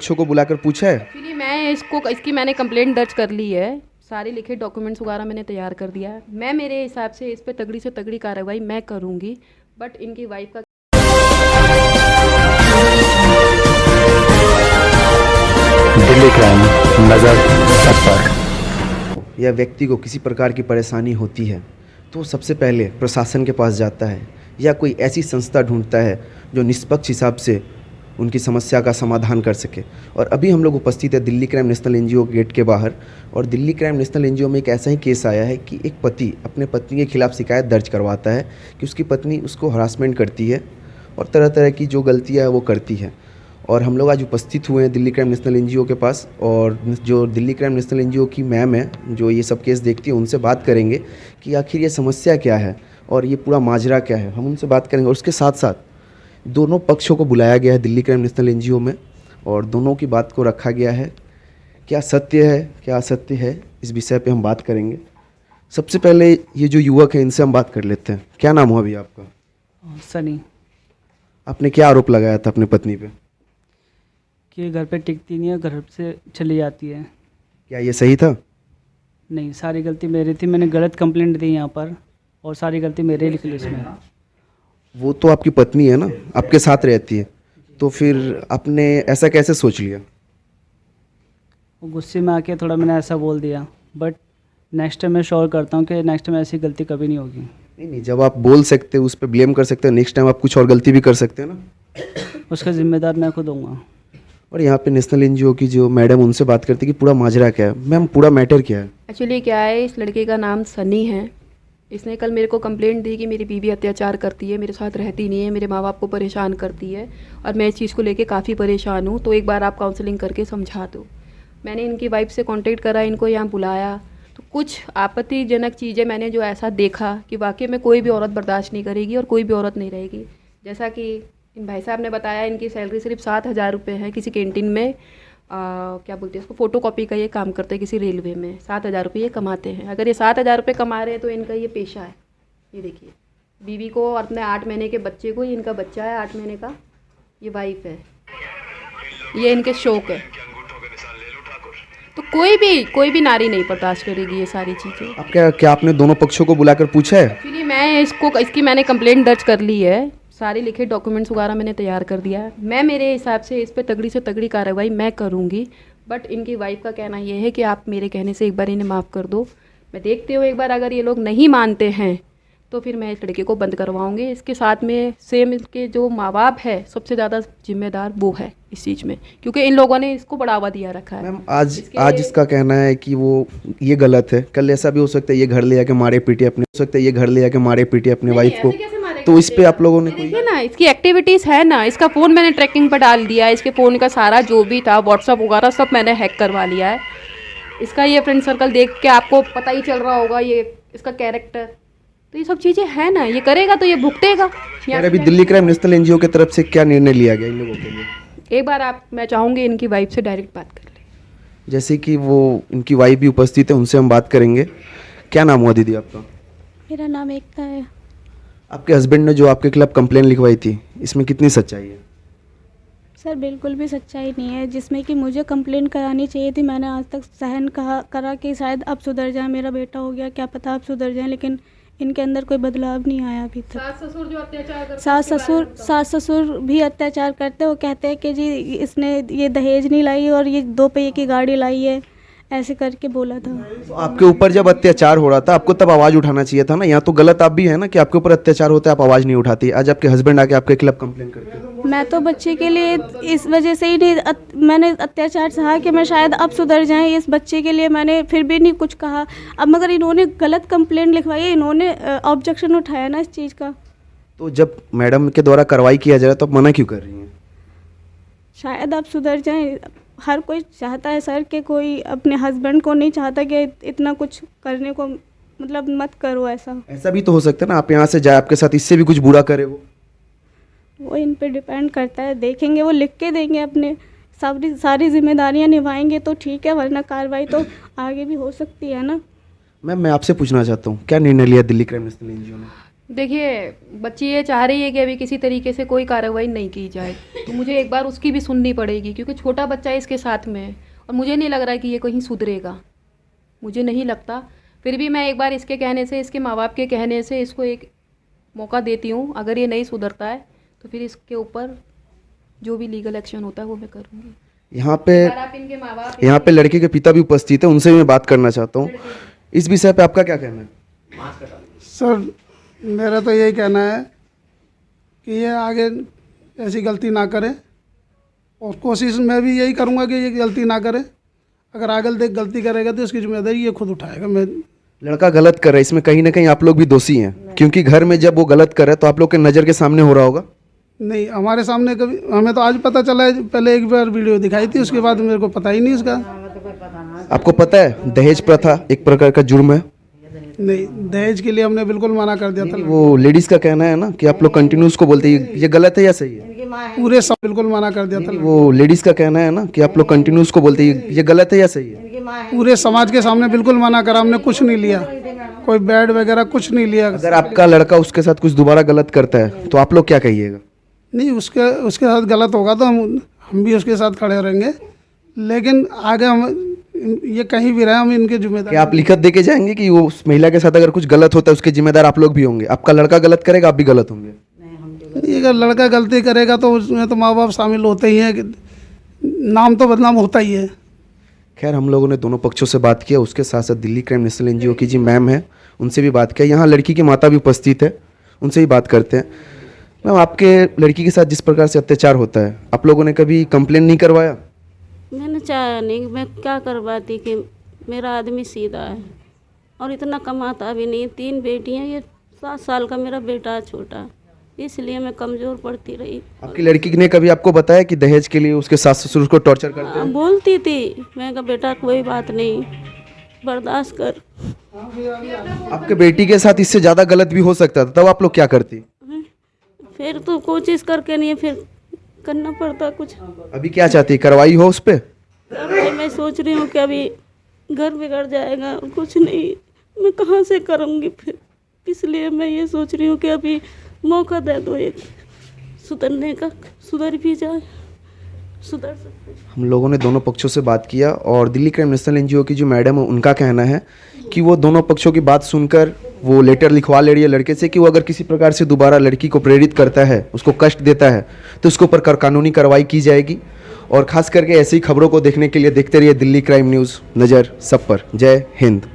पक्षों को बुलाकर पूछा है? एक्चुअली मैं इसकी मैंने कंप्लेंट दर्ज कर ली है। सारे लिखे डॉक्यूमेंट्स वगैरह मैंने तैयार कर दिया है। मैं मेरे हिसाब से इस पे तगड़ी से तगड़ी कार्रवाई मैं करूँगी। बट इनकी वाइफ का दिल्ली क्राइम नज़र सब पर। या व्यक्ति को किसी प्रकार की परेशानी होती है तो सबसे पहले प्रशासन के पास जाता है या कोई ऐसी संस्था ढूंढता है जो निष्पक्ष हिसाब से उनकी समस्या का समाधान कर सके। और अभी हम लोग उपस्थित है Delhi crime national NGO gate के बाहर। और दिल्ली क्राइम नेशनल एनजीओ में एक ऐसा ही केस आया है कि एक पति अपने पत्नी के खिलाफ शिकायत दर्ज करवाता है कि उसकी पत्नी उसको हरासमेंट करती है और तरह तरह की जो गलतियाँ है वो करती है। और हम लोग आज उपस्थित हुए हैं दिल्ली क्राइम नेशनल एनजीओ के पास, और जो दिल्ली क्राइम नेशनल एनजीओ की मैम है जो ये सब केस देखती है उनसे बात करेंगे कि आखिर ये समस्या क्या है और ये पूरा माजरा क्या है। हम उनसे बात करेंगे। और उसके साथ साथ दोनों पक्षों को बुलाया गया है दिल्ली क्राइम नेशनल एनजीओ में और दोनों की बात को रखा गया है। क्या सत्य है क्या असत्य है, इस विषय पे हम बात करेंगे। सबसे पहले ये जो युवक है इनसे हम बात कर लेते हैं। क्या नाम हुआ भैया आपका? सनी। आपने क्या आरोप लगाया था अपनी पत्नी पे? कि घर पे टिकती नहीं है, घर से चली जाती है। क्या ये सही था? नहीं, सारी गलती मेरी थी। मैंने गलत कंप्लेंट दी यहाँ पर और सारी गलती मेरे लिखी इसमें। वो तो आपकी पत्नी है ना, आपके साथ रहती है, तो फिर आपने ऐसा कैसे सोच लिया? वो गुस्से में आके थोड़ा मैंने ऐसा बोल दिया। बट नेक्स्ट टाइम मैं श्योर करता हूँ कि नेक्स्ट टाइम ऐसी गलती कभी नहीं होगी। नहीं, जब आप बोल सकते हो उस पर ब्लेम कर सकते हो, नेक्स्ट टाइम आप कुछ और गलती भी कर सकते हैं ना। उसका जिम्मेदार मैं खुद हूँगा। और यहाँ पे नेशनल एनजीओ की जो मैडम उनसे बात करती कि पूरा माजरा क्या है। मैम, पूरा मैटर क्या है? एक्चुअली क्या है, इस लड़के का नाम सनी है। इसने कल मेरे को कंप्लेंट दी कि मेरी बीवी अत्याचार करती है, मेरे साथ रहती नहीं है, मेरे माँ बाप को परेशान करती है और मैं इस चीज़ को लेके काफ़ी परेशान हूँ, तो एक बार आप काउंसलिंग करके समझा दो। मैंने इनकी वाइफ से कांटेक्ट करा, इनको यहाँ बुलाया, तो कुछ आपत्तिजनक चीज़ें मैंने जो ऐसा देखा कि वाकई में कोई भी औरत बर्दाश्त नहीं करेगी और कोई भी औरत नहीं रहेगी। जैसा कि इन भाई साहब ने बताया, इनकी सैलरी सिर्फ 7,000 रुपये है। किसी कैंटीन में क्या बोलते हैं इसको, फोटोकॉपी का ये काम करते हैं किसी रेलवे में। 7,000 रुपये ये कमाते हैं। अगर ये 7,000 रुपये कमा रहे हैं तो इनका ये पेशा है। ये देखिए, बीवी को और अपने 8 महीने के बच्चे को, ये इनका बच्चा है 8 महीने का, ये वाइफ है, ये इनके शौक है। तो कोई भी नारी नहीं बर्दाश्त करेगी ये सारी चीज़ें। आप क्या आपने दोनों पक्षों को बुलाकर पूछा है? एक्चुअली मैं इसकी मैंने कंप्लेंट दर्ज कर ली है। सारे लिखे डॉक्यूमेंट्स वगैरह मैंने तैयार कर दिया है। मैं मेरे हिसाब से इस पे तगड़ी से तगड़ी कार्रवाई मैं करूँगी। बट इनकी वाइफ का कहना ये है कि आप मेरे कहने से एक बार इन्हें माफ़ कर दो। मैं देखती हूँ एक बार, अगर ये लोग नहीं मानते हैं तो फिर मैं इस लड़के को बंद करवाऊँगी। इसके साथ में सेम इसके जो माँ बाप है, सबसे ज़्यादा जिम्मेदार वो है इस चीज़ में, क्योंकि इन लोगों ने इसको बढ़ावा दिया रखा है। मैम, आज इसका कहना है कि वो ये गलत है। कल ऐसा भी हो सकता है ये घर ले जाके मारे पीटे अपने वाइफ को। तो इस पे आप लोगों ने कोई देखिए ना, इसकी एक्टिविटीज़ है ना, इसका फ़ोन मैंने ट्रैकिंग पर डाल दिया है। इसके फ़ोन का सारा जो भी था व्हाट्सअप वगैरह सब मैंने हैक करवा लिया है। इसका ये फ्रेंड सर्कल देख के आपको पता ही चल रहा होगा, ये इसका कैरेक्टर, तो ये सब चीज़ें हैं ना। ये करेगा तो ये भुगतेगा। यार, अभी दिल्ली क्राइम नेशनल एनजीओ की तरफ से क्या निर्णय लिया गया इन लोगों के लिए? एक बार मैं चाहूँगी इनकी वाइफ से डायरेक्ट बात कर लें। जैसे कि वो इनकी वाइफ भी उपस्थित है, उनसे हम बात करेंगे। क्या नाम हुआ दीदी आपका? मेरा नाम एकता है। आपके हस्बैंड ने जो आपके खिलाफ कंप्लेन लिखवाई थी, इसमें कितनी सच्चाई है? सर बिल्कुल भी सच्चाई नहीं है। जिसमें कि मुझे कंप्लेन करानी चाहिए थी, मैंने आज तक सहन करा कि शायद अब सुधर जाए, मेरा बेटा हो गया, क्या पता अब सुधर जाए, लेकिन इनके अंदर कोई बदलाव नहीं आया अभी तक। सास ससुर जो अत्याचार करते, सास ससुर भी अत्याचार करते। वो कहते हैं कि जी इसने ये दहेज नहीं लाई और ये 2 पहिए की गाड़ी लाई है, ऐसे करके बोला था। तो आपके ऊपर जब अत्याचार हो रहा था आपको तब आवाज़ उठाना चाहिए था ना। यहाँ तो गलत आप भी है ना कि आपके ऊपर अत्याचार होता है, आप आवाज़ नहीं उठाती। आज आपके हस्बैंड आके आपके खिलाफ कंप्लेन करते हैं। मैं तो बच्चे के लिए इस वजह से ही नहीं मैंने अत्याचार सहा कि मैं शायद अब सुधर जाएं। इस बच्चे के लिए मैंने फिर भी नहीं कुछ कहा। अब मगर इन्होंने गलत कंप्लेंट लिखवाई है, इन्होंने ऑब्जेक्शन उठाया ना इस चीज़ का। तो जब मैडम के द्वारा कार्रवाई किया जा रहा है तो आप मना क्यों कर रही हैं? शायद अब सुधर जाएं। हर कोई चाहता है सर कि कोई अपने हस्बैंड को नहीं चाहता कि इतना कुछ करने को, मतलब मत करो ऐसा भी तो हो सकता है ना, आप यहाँ से जाए, आपके साथ इससे भी कुछ बुरा करे वो इन पे डिपेंड करता है। देखेंगे, वो लिख के देंगे अपने, सारी जिम्मेदारियां निभाएंगे तो ठीक है, वरना कार्रवाई तो आगे भी हो सकती है ना। मैम, मैं आपसे पूछना चाहता हूँ क्या निर्णय लिया दिल्ली क्राइम नेशनल एनजीओ ने? देखिए, बच्ची ये चाह रही है कि अभी किसी तरीके से कोई कार्रवाई नहीं की जाए, तो मुझे एक बार उसकी भी सुननी पड़ेगी, क्योंकि छोटा बच्चा इसके साथ में है और मुझे नहीं लग रहा है कि ये कहीं सुधरेगा, मुझे नहीं लगता। फिर भी मैं एक बार इसके कहने से, इसके माँ बाप के कहने से इसको एक मौका देती हूँ। अगर ये नहीं सुधरता है तो फिर इसके ऊपर जो भी लीगल एक्शन होता है वो मैं करूँगी। यहाँ पे लड़के के पिता भी उपस्थित है, उनसे भी मैं बात करना चाहता हूँ। इस विषय पे आपका क्या कहना है? सर, मेरा तो यही कहना है कि ये आगे ऐसी गलती ना करे, और कोशिश मैं भी यही करूँगा कि ये गलती ना करे। अगर आगे गलती करेगा तो इसकी जिम्मेदारी ये खुद उठाएगा। मैं लड़का गलत कर रहा है, इसमें कहीं ना कहीं आप लोग भी दोषी हैं, क्योंकि घर में जब वो गलत कर रहा है तो आप लोग के नज़र के सामने हो रहा होगा। नहीं, हमारे सामने कभी, हमें तो आज पता चला है। पहले एक बार वीडियो दिखाई थी, उसके बाद मेरे को पता ही नहीं इसका। आपको पता है दहेज प्रथा एक प्रकार का जुर्म है? नहीं, दहेज के लिए हमने बिल्कुल मना कर दिया था। वो लेडीज़ का कहना है ना कि आप लोग कंटिन्यूस को बोलते हैं, ये गलत है या सही है? पूरे सब बिल्कुल मना कर दिया था। वो लेडीज़ का कहना है ना कि आप लोग कंटिन्यूस को बोलते हैं, ये गलत है या सही है? पूरे समाज के सामने बिल्कुल मना करा, हमने कुछ नहीं लिया, कोई बेड वगैरह कुछ नहीं लिया। अगर आपका लड़का उसके साथ कुछ दोबारा गलत करता है तो आप लोग क्या कहिएगा? नहीं, उसके साथ गलत होगा तो हम भी उसके साथ खड़े रहेंगे, लेकिन आगे हम ये कहीं भी रहे, हम इनके जिम्मेदार। क्या आप लिखत दे के जाएंगे कि वो उस महिला के साथ अगर कुछ गलत होता है उसके जिम्मेदार आप लोग भी होंगे? आपका लड़का गलत करेगा, आप भी गलत होंगे? नहीं, अगर लड़का गलती करेगा तो उसमें तो माँ बाप शामिल होते ही हैं, कि नाम तो बदनाम होता ही है। खैर, हम लोगों ने दोनों पक्षों से बात किया, उसके साथ साथ दिल्ली क्राइम नेशनल एनजीओ की जी मैम है, उनसे भी बात किया। यहाँ लड़की की माता भी उपस्थित है, उनसे भी बात करते हैं। मैम, आपके लड़की के साथ जिस प्रकार से अत्याचार होता है, आप लोगों ने कभी कंप्लेन नहीं करवाया? मैंने चाहा नहीं, मैं क्या करवाती कि मेरा आदमी सीधा है और इतना कमाता भी नहीं। 3 बेटियां, ये 7 साल का मेरा बेटा है छोटा, इसलिए मैं कमज़ोर पड़ती रही। आपकी लड़की ने कभी आपको बताया कि दहेज के लिए उसके सास ससुर उसको टॉर्चर करते हैं? बोलती थी, मैं कहा बेटा कोई बात नहीं, बर्दाश्त कर। आपके बेटी के साथ इससे ज़्यादा गलत भी हो सकता था, तब आप लोग क्या करती? फिर तो कोशिश करके नहीं, फिर करना पड़ता कुछ। अभी क्या चाहती, कार्रवाई हो उस पर? अब मैं सोच रही हूँ कि अभी घर बिगड़ जाएगा, कुछ नहीं, मैं कहाँ से करूँगी फिर। इसलिए मैं ये सोच रही हूँ कि अभी मौका दे दो एक सुधरने का, सुधर भी जाए, सुधर सकते। हम लोगों ने दोनों पक्षों से बात किया और दिल्ली क्राइम नेशनल एनजीओ की जो मैडम है उनका कहना है कि वो दोनों पक्षों की बात सुनकर वो लेटर लिखवा ले रही है लड़के से कि वो अगर किसी प्रकार से दोबारा लड़की को प्रेरित करता है, उसको कष्ट देता है, तो उसके ऊपर कानूनी कार्रवाई की जाएगी। और ख़ास करके ऐसी खबरों को देखने के लिए देखते रहिए दिल्ली क्राइम न्यूज़, नज़र सब पर। जय हिंद।